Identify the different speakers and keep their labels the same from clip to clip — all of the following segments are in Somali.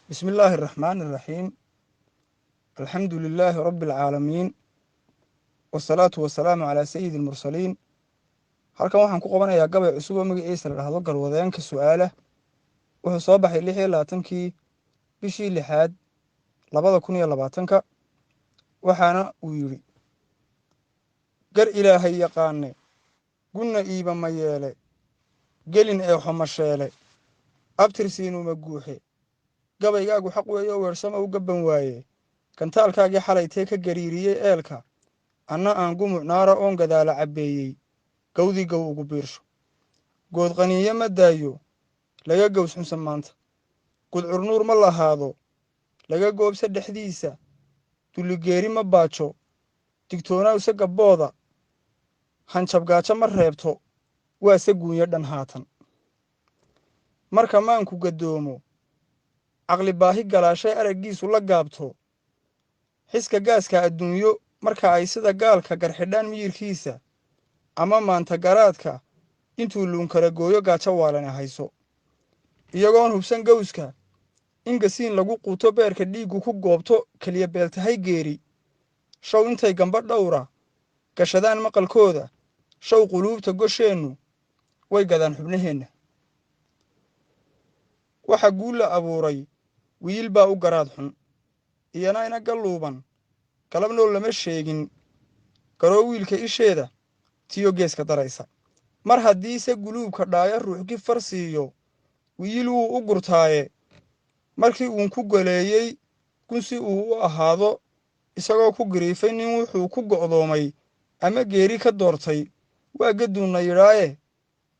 Speaker 1: بسم الله الرحمن الرحيم. الحمد لله رب العالمين والصلاة والسلام على سيد المرسلين. halkan waxaan ku qabanayaa gabay cusub oo magaciisa la dhahdo galwadeenka su'aala. wuxuu soo baxay 26kii bishii 6aad 2020 waxaana uu yidhi: gar ilaahay yaqaane gunna iiba ma yeele gelin ee xomasheele abtirsiinuma guuxe gabaygaagu xaq weeye oo weersama u gabban waaye kantaalkaagii xalaytee ka gariiriyey eelka anna aan gumuc naara oon gadaala cabbeeyey gawdii gow ugu biirsho good qaniinyo ma daayo laga gowsxunsan maanta gudcur nuur ma lahaado laga goobsa dhexdiisa dulligeeri ma baajo digtoonaawse gabbooda hanjabgaajo ma reebto waase guunyo dhan haatan marka maanku gaddoomo caqli baahi galaashay araggiisu la gaabto xiska gaaska adduunyo marka ay sida gaalka garxidhaan miyirkiisa ama maanta garaadka intuu luunkala gooyo gaajo waalana hayso iyagoon hubsan gawska in gasiin lagu quuto beerka dhiiggu ku goobto keliya beeltahay geeri show intay gamba dhowra gashadaan maqalkooda show quluubta gosheennu way gadaan xubnaheenna waxa guulla abuuray wiil baa u garaad xun iyana ina galluuban galab nool lama sheegin garoo wiilka isheeda tiyo geeska daraysa mar haddiise guluubka dhaaya ruuxki far siiyo wiil wuu u gurtaaye markii uun ku goleeyey gunsi uu u ahaado isagoo ku giriifay nin wuxuu ku go'doomay ama geeri ka doortay waa gadduunna yidhaaye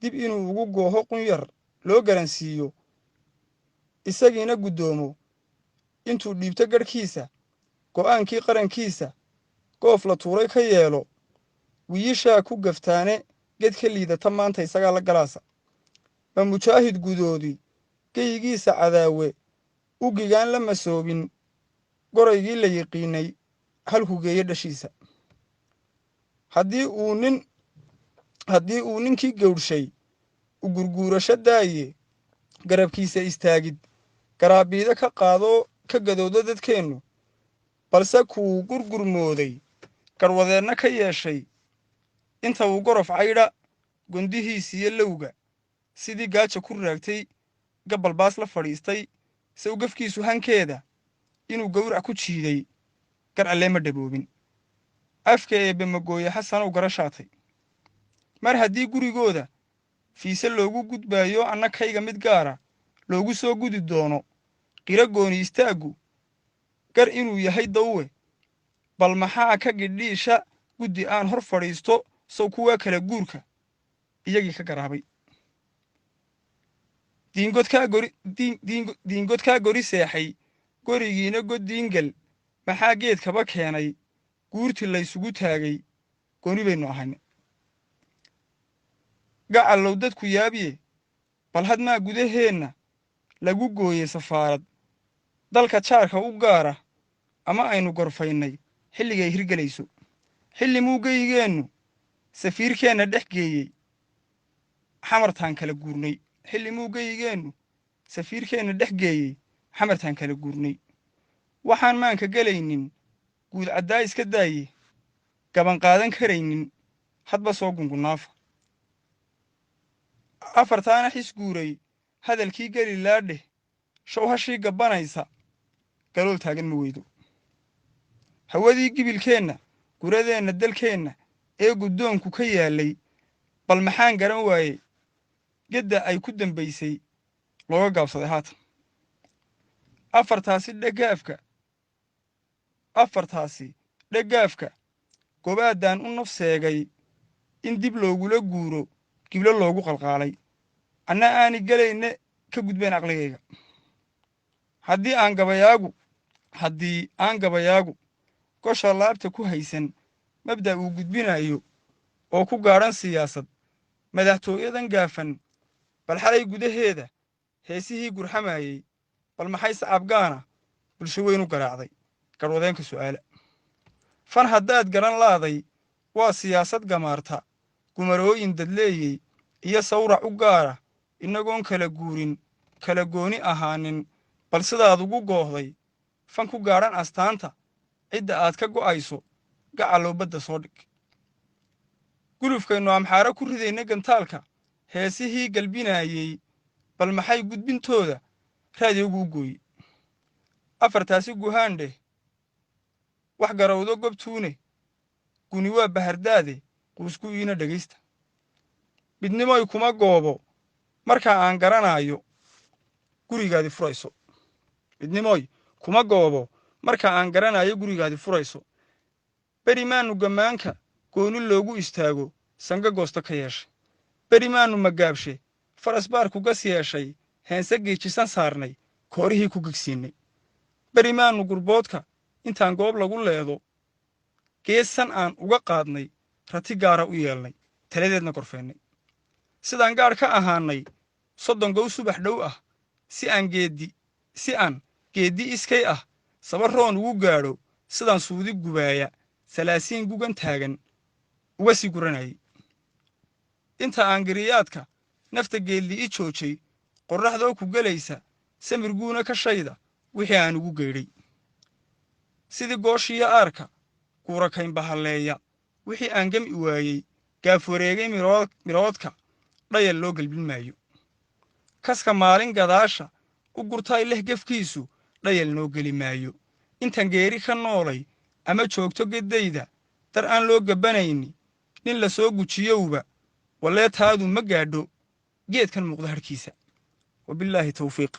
Speaker 1: dib inuu ugu gooho qunyar loo garansiiyo isagiina guddoomo intuu dhiibto gadhkiisa go'aankii qarankiisa goof la tuuray ka yeelo wiyishaa ku gaftaane ged ka liidata maanta isagaa la galaasa ma mujaahid gudoodii geyigiisa cadaawe u gigaan la masoobin goraygii la yiqiinay halku geeyo dhashiisa haddii uu ninkii gawdhshay u gurguurasho daaye garabkiisa istaagid garaabiida ka qaadoo ka gadoodo dadkeennu balse kuu gurgurmooday garwadeenna ka yeeshay inta uu gorof caydha gondihiisiyo lowga sidii gaaja ku raagtay gabalbaas la fadhiistay se gafkiisu hankeeda inuu gawrac ku jiiday gar allee ma dhaboobin afka eebbe magooye xasanow garashaatay mar haddii gurigooda fiise loogu gudbaayo anna kayga mid gaara loogu soo gudi doono qiro gooni istaaggu gar inuu yahay dawwe bal maxaa ka gidhiisha guddi aan hor fadhiisto sow kuwaa kala guurka iyagii ka garaabay diingodkaa gori seexay gorigiina god diingel maxaa geedkaba keenay guurtii laysugu taagay gooni baynu ahayna gacallow dadku yaabiye bal hadmaa gudaheenna lagu gooyey safaarad dalka jaarka u gaara ama aynu gorfaynay xilligay hirgelayso xilli muu geyigeennu safiirkeenna dhex geeyey xamartaan kala guurnay xilli muu geyigeennu safiirkeenna dhex geeyey xamartaan kala guurnay waxaan maanka gelaynin guud caddaa iska daaye gaban qaadan karaynin hadba soo gungunaafa afartaana xis guuray hadalkii geli laadheh show hashii gabbanaysa galool taagan ma weydo hawadii gibilkeenna guradeenna dalkeenna ee guddoonku ka yaallay bal maxaan garan waayey gedda ay ku dambaysay looga gaabsaday haatan afartaasi dheggaafka gobaaddaan u nafseegay in dib loogula guuro giblo loogu qalqaalay anna aani gelayne ka gudbeen aqligayga haddii aan gabayaagu gosha laabta ku haysan mabda' uu gudbinayo oo ku gaadhan siyaasad madaxtooyadan gaafan bal xalay gudaheeda heesihii gurxamayey bal maxay sacabgaana bulsho weyn u garaacday garwadeenka su'aala fan haddaad garan laaday waa siyaasad gamaarta gumarooyin dadleeyey iyo sawrac u gaara inagoon kala guurin kala gooni ahaanin bal sidaad ugu goohday fan ku gaadhan astaanta cidda aad ka go'ayso gacalow badda soo dhig gulufkaynu amxaare ku ridayna gantaalka heesihii galbinaayey bal maxay gudbintooda raadiyowgu u gooye afartaasi guhaandheh wax garawdo gobtuune guni waa bahardaade quusku iina dhegaysta midnimoy kuma goobo markaa aan garanaayo gurigaadi furayso midnimoy kuma goobo marka aan garanayo gurigaadi furayso beri maanu gammaanka gooni loogu istaago sanga goosto ka yeeshay beri maanu magaabshe faras baar ku gas yeeshay heense geejisan saarnay koorihii ku gegsiinnay beri maanu gurboodka intaan goob lagu leedo geesan aan uga qaadnay rati gaara u yeelnay taladeedna gorfeennay sidaan gaadh ka ahaannay soddon gow subax dhow ah si aan geeddi iskay ah sabarroon ugu gaadho sidaan suudi gubaaya salaasiin gugan taagan uga sii guranayay inta aan giriyaadka nafta geelli i joojay qorraxdoo ku gelaysa samirguuna ka shayda wixii aan ugu geedhay sidii gooshiyo aarka guurakayn bahalleeya wixii aan gami waayey gaaf wareegay miroodka dhayal loo gelbin maayo kaska maalin gadaasha u gurtay leh gefkiisu dhayal noo geli maayo intan geeri ka noolay ama joogto geddayda dar aan loo gabbanayni nin la soo gujiyowba wallee taadu ma gaadho geedkan muuqda harhkiisa wabillaahi tawfiiq